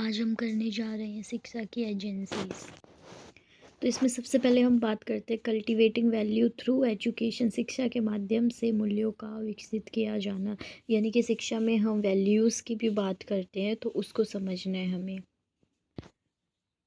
आज हम करने जा रहे हैं शिक्षा की एजेंसीज। तो इसमें सबसे पहले हम बात करते हैं कल्टीवेटिंग वैल्यू थ्रू एजुकेशन। शिक्षा के माध्यम से मूल्यों का विकसित किया जाना, यानी कि शिक्षा में हम वैल्यूज़ की भी बात करते हैं, तो उसको समझना है हमें।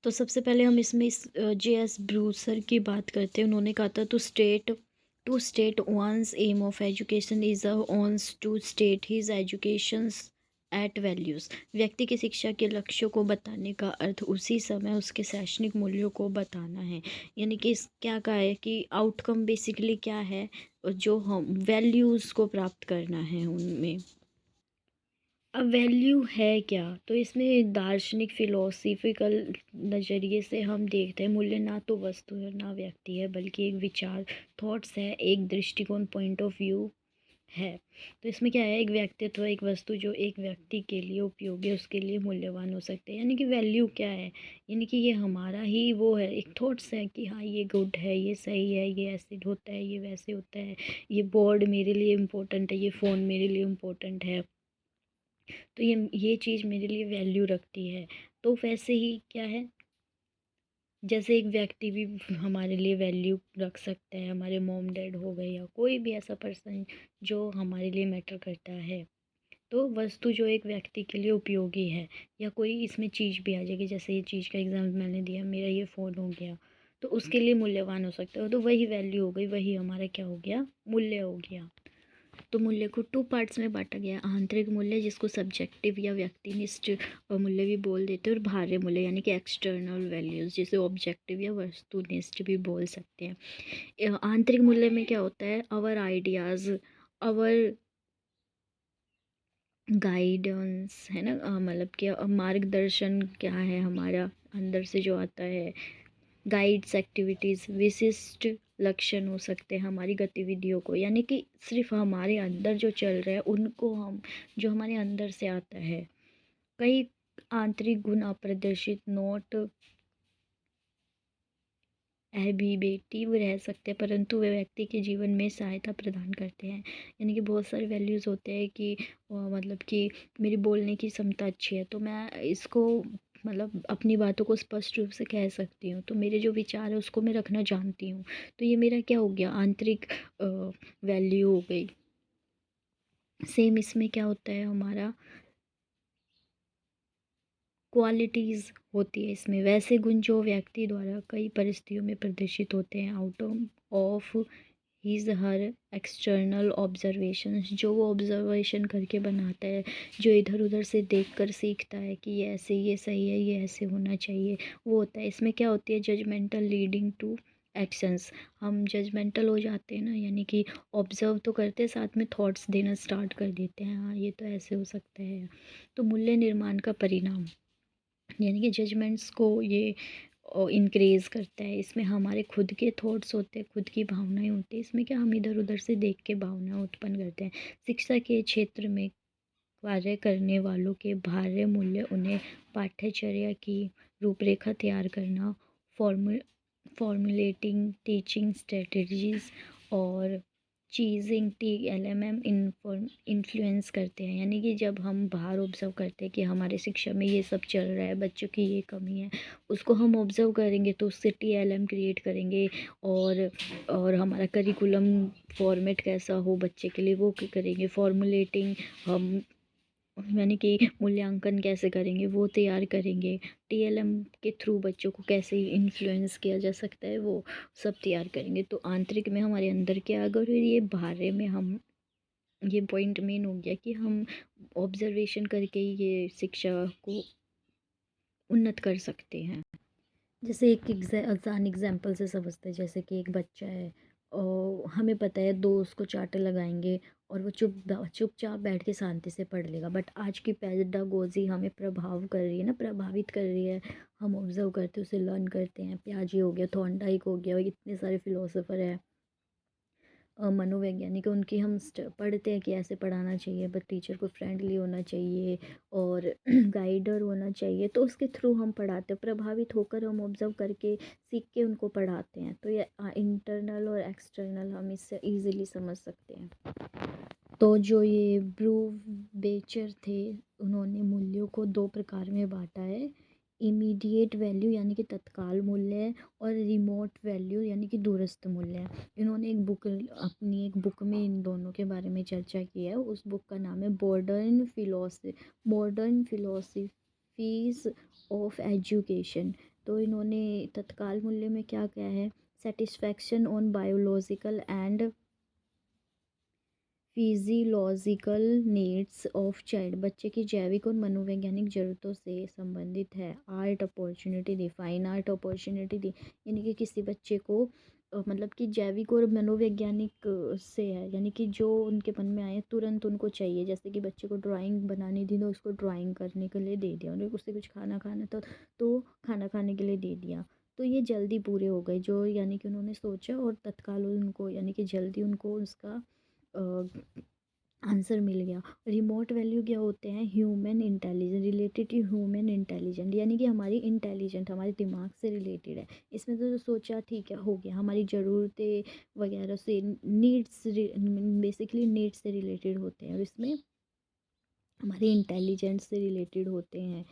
तो सबसे पहले हम इसमें जे.एस. ब्रूसर की बात करते हैं। उन्होंने कहा था to state once aim of education is ones to state his educations at values. व्यक्ति की शिक्षा के लक्ष्यों को बताने का अर्थ उसी समय उसके शैक्षणिक मूल्यों को बताना है। यानी कि क्या कहा है कि आउटकम बेसिकली क्या है, जो हम वैल्यूज़ को प्राप्त करना है उनमें। अब वैल्यू है क्या, तो इसमें दार्शनिक फिलोसफिकल नज़रिए से हम देखते हैं मूल्य ना तो वस्तु है ना व्यक्ति है, बल्कि एक विचार, थॉट्स है, एक दृष्टिकोण, पॉइंट ऑफ व्यू है। तो इसमें क्या है, एक व्यक्तित्व, एक वस्तु जो एक व्यक्ति के लिए उपयोगी है, उसके लिए मूल्यवान हो सकते हैं। यानी कि वैल्यू क्या है, यानी कि ये हमारा ही वो है, एक थॉट्स है कि हाँ ये गुड है, ये सही है, ये ऐसे होता है, ये वैसे होता है, ये बोर्ड मेरे लिए इम्पोर्टेंट है, ये फ़ोन मेरे लिए इम्पोर्टेंट है, तो ये चीज़ मेरे लिए वैल्यू रखती है। तो वैसे ही क्या है, जैसे एक व्यक्ति भी हमारे लिए वैल्यू रख सकता है, हमारे मॉम डैड हो गए या कोई भी ऐसा पर्सन जो हमारे लिए मैटर करता है। तो वस्तु जो एक व्यक्ति के लिए उपयोगी है, या कोई इसमें चीज़ भी आ जाएगी, जैसे ये चीज़ का एग्जाम्पल मैंने दिया, मेरा ये फ़ोन हो गया, तो उसके लिए मूल्यवान हो सकता है, तो वही वैल्यू हो गई, वही हमारा क्या हो गया, मूल्य हो गया। तो मूल्य को टू पार्ट्स में बांटा गया, आंतरिक मूल्य जिसको सब्जेक्टिव या व्यक्तिनिष्ठ मूल्य भी बोल देते हैं, और बाह्य मूल्य यानी कि एक्सटर्नल वैल्यूज़ जिसे ऑब्जेक्टिव या वस्तुनिष्ठ भी बोल सकते हैं। आंतरिक मूल्य में क्या होता है, आवर आइडियाज़, आवर गाइडेंस है ना, मतलब कि मार्गदर्शन क्या है हमारा अंदर से जो आता है, गाइड्स, एक्टिविटीज़, विशिष्ट लक्षण हो सकते हैं हमारी गतिविधियों को, यानी कि सिर्फ हमारे अंदर जो चल रहा है उनको हम, जो हमारे अंदर से आता है। कई आंतरिक गुण अप्रदर्शित नोट एबिबेटिव रह सकते हैं, परंतु वे व्यक्ति के जीवन में सहायता प्रदान करते हैं। यानी कि बहुत सारे वैल्यूज़ होते हैं कि मतलब कि मेरी बोलने की क्षमता अच्छी है, तो मैं इसको मतलब अपनी बातों को स्पष्ट रूप से कह सकती हूँ, तो मेरे जो विचार है उसको मैं रखना जानती हूँ, तो ये मेरा क्या हो गया, आंतरिक वैल्यू हो गई। सेम इसमें क्या होता है, हमारा क्वालिटीज़ होती है इसमें, वैसे गुण जो व्यक्ति द्वारा कई परिस्थितियों में प्रदर्शित होते हैं out of his her external observations, जो वो ऑब्जर्वेशन करके बनाता है, जो इधर उधर से देखकर सीखता है कि ये ऐसे, ये सही है, ये ऐसे होना चाहिए, वो होता है। इसमें क्या होती है, जजमेंटल लीडिंग टू एक्शंस। हम जजमेंटल हो जाते हैं ना, यानी कि ऑब्जर्व तो करते हैं, साथ में थॉट्स देना स्टार्ट कर देते हैं, हाँ ये तो ऐसे हो सकता है। तो मूल्य निर्माण का परिणाम, यानी कि जजमेंट्स को ये इंक्रीज़ करता है। इसमें हमारे खुद के थॉट्स होते हैं, खुद की भावनाएं होती हैं, इसमें क्या हम इधर उधर से देख के भावना उत्पन्न करते हैं। शिक्षा के क्षेत्र में कार्य करने वालों के बाह्य मूल्य उन्हें पाठ्यचर्या की रूपरेखा तैयार करना, फॉर्मू फॉर्मुलेटिंग टीचिंग स्ट्रेटजीज और चीजिंग TLMM इन्फ्लुएंस करते हैं। यानी कि जब हम बाहर ऑब्जर्व करते हैं कि हमारे शिक्षा में ये सब चल रहा है, बच्चों की ये कमी है, उसको हम ऑब्जर्व करेंगे तो उससे TLM क्रिएट करेंगे, और हमारा करिकुलम फॉर्मेट कैसा हो बच्चे के लिए वो करेंगे, फॉर्मुलेटिंग हम यानी कि मूल्यांकन कैसे करेंगे वो तैयार करेंगे, TLM के थ्रू बच्चों को कैसे इन्फ्लुएंस किया जा सकता है वो सब तैयार करेंगे। तो आंतरिक में हमारे अंदर क्या, अगर ये बाहर में हम, ये पॉइंट मेन हो गया कि हम ऑब्जर्वेशन करके ही ये शिक्षा को उन्नत कर सकते हैं। जैसे एक आसान एग्जांपल से समझते हैं, जैसे कि एक बच्चा है और हमें पता है दो उसको चांटे लगाएंगे और वो चुपचाप बैठ के शांति से पढ़ लेगा, बट आज की पेडागोजी हमें प्रभाव कर रही है ना, प्रभावित कर रही है। हम ऑब्जर्व करते हैं, उसे लर्न करते हैं, पियाजे हो गया, थॉर्नडाइक हो गया, और इतने सारे फिलोसोफर हैं, मनोवैज्ञानिक, उनकी हम पढ़ते हैं कि ऐसे पढ़ाना चाहिए, बट टीचर को फ्रेंडली होना चाहिए और गाइडर होना चाहिए, तो उसके थ्रू हम पढ़ाते हैं, प्रभावित होकर हम ऑब्जर्व करके सीख के उनको पढ़ाते हैं। तो ये इंटरनल और एक्सटर्नल हम इससे इजीली समझ सकते हैं। तो जो ये ब्रू बेचर थे, उन्होंने मूल्यों को दो प्रकार में बांटा है, इमीडिएट वैल्यू यानी कि तत्काल मूल्य है, और रिमोट वैल्यू यानी कि दूरस्थ मूल्य है। इन्होंने अपनी एक बुक में इन दोनों के बारे में चर्चा की है। उस बुक का नाम है मॉडर्न फिलोसफीज ऑफ एजुकेशन। तो इन्होंने तत्काल मूल्य में क्या क्या है, satisfaction on biological and physiological needs of child, बच्चे की जैविक और मनोवैज्ञानिक ज़रूरतों से संबंधित है। आर्ट अपॉर्चुनिटी दी, फाइन आर्ट अपॉर्चुनिटी दी, यानी कि किसी बच्चे को मतलब कि जैविक और मनोवैज्ञानिक से है, यानी कि जो उनके मन में आए तुरंत उनको चाहिए। जैसे कि बच्चे को ड्राइंग बनानी थी तो उसको ड्राइंग करने के लिए दे दिया, उन्हें उससे कुछ खाना खाना तो खाना खाने के लिए दे दिया। तो ये जल्दी पूरे हो गए जो, यानी कि उन्होंने सोचा और तत्काल उनको, यानी कि जल्दी उनको उसका आंसर मिल गया। रिमोट वैल्यू क्या होते हैं, human intelligence, related to human intelligent, यानी कि हमारी इंटेलिजेंट हमारे दिमाग से रिलेटेड है। इसमें तो जो सोचा ठीक है हो गया, हमारी ज़रूरतें वगैरह से, नीड्स, बेसिकली नीड्स से रिलेटेड होते हैं, और इसमें हमारे इंटेलिजेंस से रिलेटेड होते हैं।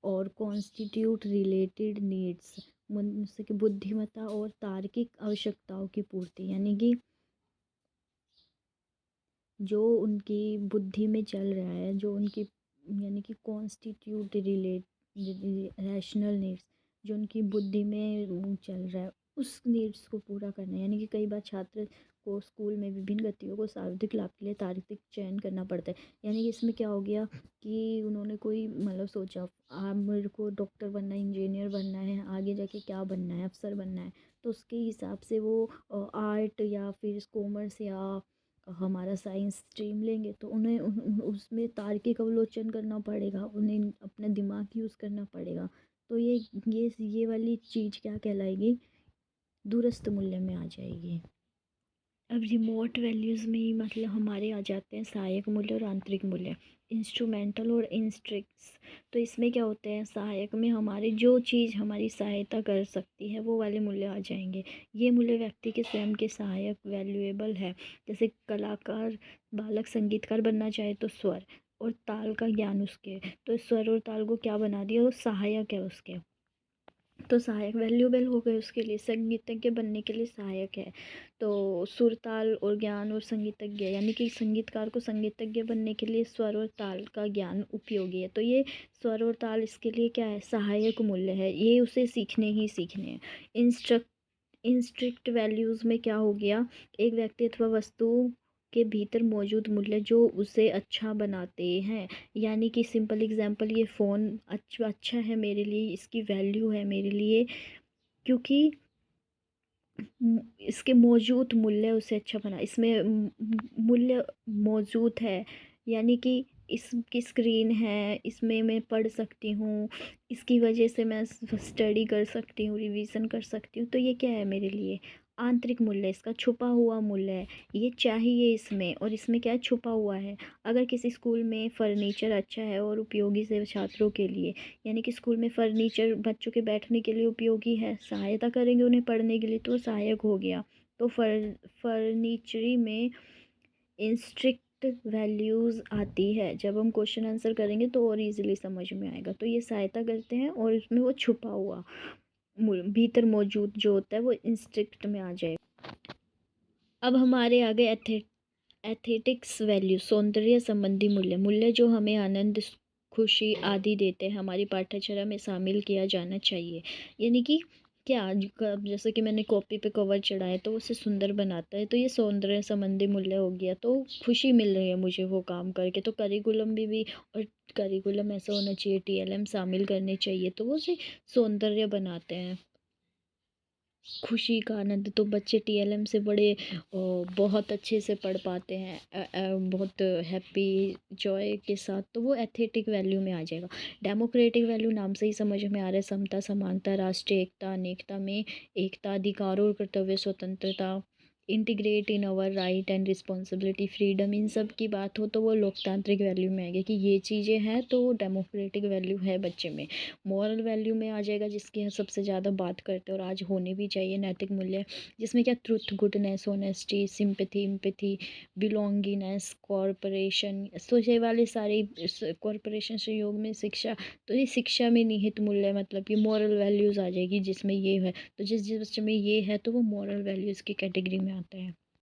और कॉन्स्टिट्यूट रिलेटेड नीड्स, मनुष्य की बुद्धिमत्ता और तार्किक आवश्यकताओं की पूर्ति, यानी कि जो उनकी बुद्धि में चल रहा है, जो उनकी, यानी कि कॉन्स्टिट्यूट रिलेट रैशनल नीड्स, जो उनकी बुद्धि में चल रहा है उस नीड्स को पूरा करना है। यानी कि कई बार छात्र को स्कूल में विभिन्न गतियों को सर्वाधिक लाभ के लिए तार्किक चयन करना पड़ता है। यानी कि इसमें क्या हो गया कि उन्होंने कोई मतलब सोचा मेरे को डॉक्टर बनना है, इंजीनियर बनना है, आगे जाके क्या बनना है, अफसर बनना है, तो उसके हिसाब से वो आर्ट या फिर कॉमर्स या हमारा साइंस स्ट्रीम लेंगे, तो उन्हें उसमें तार्किक अवलोकन करना पड़ेगा, उन्हें अपना दिमाग यूज़ करना पड़ेगा। तो ये वाली चीज़ क्या कहलाएगी, दूरस्थ मूल्य में आ जाएगी। अब रिमोट वैल्यूज़ में ही मतलब हमारे आ जाते हैं सहायक मूल्य और आंतरिक मूल्य, इंस्ट्रूमेंटल और इंस्ट्रिक्स। तो इसमें क्या होते हैं, सहायक में हमारी जो चीज़ हमारी सहायता कर सकती है वो वाले मूल्य आ जाएंगे। ये मूल्य व्यक्ति के स्वयं के सहायक वैल्यूएबल है। जैसे कलाकार बालक संगीतकार बनना चाहे तो स्वर और ताल का ज्ञान उसके, तो स्वर और ताल को क्या बना दिया, वो सहायक है उसके, तो सहायक वैल्यूएबल हो गए उसके लिए, संगीतज्ञ बनने के लिए सहायक है। तो सुर ताल और ज्ञान और संगीतज्ञ, यानी कि संगीतकार को संगीतज्ञ बनने के लिए स्वर और ताल का ज्ञान उपयोगी है। तो ये स्वर और ताल इसके लिए क्या है, सहायक मूल्य है, ये उसे सीखने ही सीखने हैं। इंस्ट्रिक्ट वैल्यूज़ में क्या हो गया, एक व्यक्ति अथवा वस्तु के भीतर मौजूद मूल्य जो उसे अच्छा बनाते हैं। यानी कि सिंपल एग्जांपल, ये फ़ोन अच्छा है मेरे लिए, इसकी वैल्यू है मेरे लिए क्योंकि इसके मौजूद मूल्य उसे अच्छा बना, इसमें मूल्य मौजूद है, यानी कि इसकी स्क्रीन है, इसमें मैं पढ़ सकती हूँ, इसकी वजह से मैं स्टडी कर सकती हूँ, रिवीजन कर सकती हूँ। तो ये क्या है मेरे लिए, आंतरिक मूल्य, इसका छुपा हुआ मूल्य है, ये चाहिए इसमें, और इसमें क्या है, छुपा हुआ है। अगर किसी स्कूल में फर्नीचर अच्छा है और उपयोगी से छात्रों के लिए, यानी कि स्कूल में फर्नीचर बच्चों के बैठने के लिए उपयोगी है, सहायता करेंगे उन्हें पढ़ने के लिए, तो वो सहायक हो गया। तो फर्नीचरी में इंस्ट्रिक्ट वैल्यूज़ आती है, जब हम क्वेश्चन आंसर करेंगे तो और इजीली समझ में आएगा। तो ये सहायता करते हैं और इसमें वो छुपा हुआ भीतर मौजूद जो होता है वो इंस्ट्रिक्ट में आ जाएगा। अब हमारे आगे एथेटिक्स वैल्यू, सौंदर्य संबंधी मूल्य, मूल्य जो हमें आनंद, खुशी आदि देते हैं, हमारी पाठ्यचर्या में शामिल किया जाना चाहिए। यानी कि क्या जैसे कि मैंने कॉपी पे कवर चढ़ाया तो उसे सुंदर बनाता है, तो ये सौंदर्य संबंधी मूल्य हो गया। तो खुशी मिल रही है मुझे वो काम करके, तो करिकुलम भी और करिकुलम ऐसा होना चाहिए, टीएलएम शामिल करने चाहिए, तो वो उसे सौंदर्य बनाते हैं, खुशी का आनंद। तो बच्चे टीएलएम से बड़े बहुत अच्छे से पढ़ पाते हैं, बहुत हैप्पी जॉय के साथ, तो वो एथेटिक वैल्यू में आ जाएगा। डेमोक्रेटिक वैल्यू नाम से ही समझ में आ रहा है, समता, समानता, राष्ट्रीय एकता, अनेकता में एकता, अधिकारों और कर्तव्य, स्वतंत्रता, integrate in our right and responsibility, freedom, इन सब की बात हो तो वो लोकतांत्रिक वैल्यू में आएगी कि ये चीज़ें हैं, तो वो डेमोक्रेटिक वैल्यू है बच्चे में। मॉरल वैल्यू में आ जाएगा, जिसकी हम सबसे ज़्यादा बात करते हैं और आज होने भी चाहिए, नैतिक मूल्य, जिसमें क्या truth, goodness, honesty, sympathy, empathy, belongingness, corporation, तो ये वाले सारे कॉर्पोरेशन सहयोग में शिक्षा, तो ये शिक्षा में निहित मूल्य, मतलब ये मॉरल वैल्यूज़ आ जाएगी जिसमें ये है। तो जिस जिस बच्चे में ये है तो वो मॉरल वैल्यूज़ की कैटेगरी में आता है।